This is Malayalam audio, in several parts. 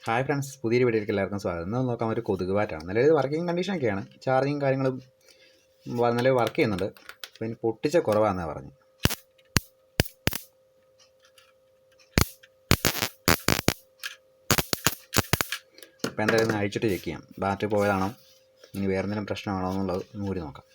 ഹായ് ഫ്രണ്ട്സ്, പുതിയൊരു വീഡിയോയിലേക്ക് എല്ലാവർക്കും സ്വാഗതം. ഇന്ന് നോക്കാൻ ഒരു കൊതുക് ബാറ്റാണ്. നല്ലൊരു വർക്കിംഗ് കണ്ടീഷനൊക്കെയാണ്. ചാർജിങ് കാര്യങ്ങളും നല്ല വർക്ക് ചെയ്യുന്നുണ്ട്. പിന്നെ പൊട്ടിച്ച കുറവാണെന്നാണ് പറഞ്ഞു. അപ്പോൾ എന്തായാലും അഴിച്ചിട്ട് ചെക്ക് ചെയ്യാം. ബാറ്ററി പോയതാണോ ഇനി വേറെ എന്തെങ്കിലും പ്രശ്നമാണോ എന്നുള്ളത് കൂടി നോക്കാം.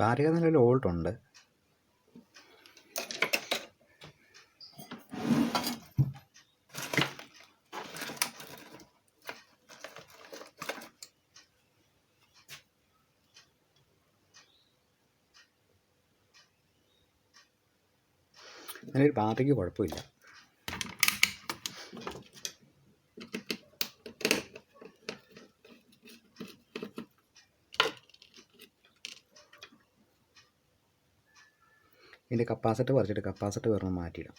ബാറ്ററിക്ക് നല്ലൊരു വോൾട്ടുണ്ട്. നല്ലൊരു ബാറ്ററിക്ക് കുഴപ്പമില്ല. ഇതിൻ്റെ കപ്പാസിറ്റർ പറിച്ചിട്ട് കപ്പാസിറ്റർ വരണം മാറ്റിയിടാം.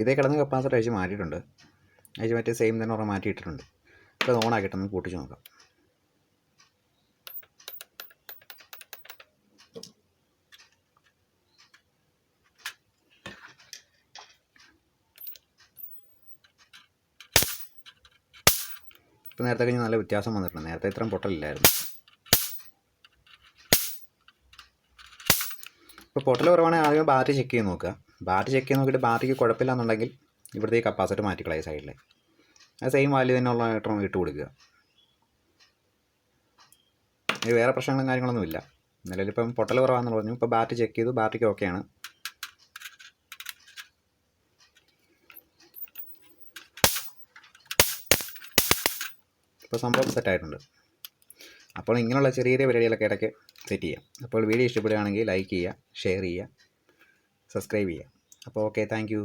ഇതേ കിടന്ന് കപ്പാസിറ്റർ അഴിച്ച് മാറ്റിയിട്ടുണ്ട്. അഴിച്ച് മറ്റേ സെയിം തന്നെ ഒരെണ്ണം മാറ്റിയിട്ടിട്ടുണ്ട്. ഇപ്പോൾ അത് ഓണാക്കിയിട്ടൊന്ന് കൂട്ടിച്ച് നോക്കാം. ഇപ്പോൾ നേരത്തെ കഴിഞ്ഞ് നല്ല വ്യത്യാസം വന്നിട്ടുണ്ട്. നേരത്തെ ഇത്രയും പൊട്ടലില്ലായിരുന്നു. ഇപ്പോൾ പൊട്ടൽ കുറവാണെങ്കിൽ ആദ്യം ബാറ്ററി ചെക്ക് ചെയ്ത് നോക്കുക. ബാറ്ററി ചെക്ക് ചെയ്ത് നോക്കിയിട്ട് ബാറ്ററിക്ക് കുഴപ്പമില്ല എന്നുണ്ടെങ്കിൽ ഇവിടുത്തെ ഈ കപ്പാസിറ്റർ മാറ്റിക്കളയുക സൈഡിൽ. അത് സെയിം വാല്യൂ തന്നെ ഉള്ള ഇട്ട് കൊടുക്കുക. ഇത് വേറെ പ്രശ്നങ്ങളും കാര്യങ്ങളൊന്നും ഇല്ല. നിലവിലിപ്പം പൊട്ടൽ കുറവാണെന്ന് പറഞ്ഞു. ഇപ്പോൾ ബാറ്ററി ചെക്ക് ചെയ്തു, ബാറ്ററിക്ക് ഓക്കെയാണ്. ഇപ്പോൾ സംഭവം സെറ്റായിട്ടുണ്ട്. അപ്പോൾ ഇങ്ങനെയുള്ള ചെറിയ ചെറിയ പരിപാടികളൊക്കെ ഇടയ്ക്ക് സെറ്റ് ചെയ്യാം. അപ്പോൾ വീഡിയോ ഇഷ്ടപ്പെടുകയാണെങ്കിൽ ലൈക്ക് ചെയ്യുക, ഷെയർ ചെയ്യുക, സബ്സ്ക്രൈബ് ചെയ്യുക. അപ്പോൾ ഓക്കെ, താങ്ക് യു.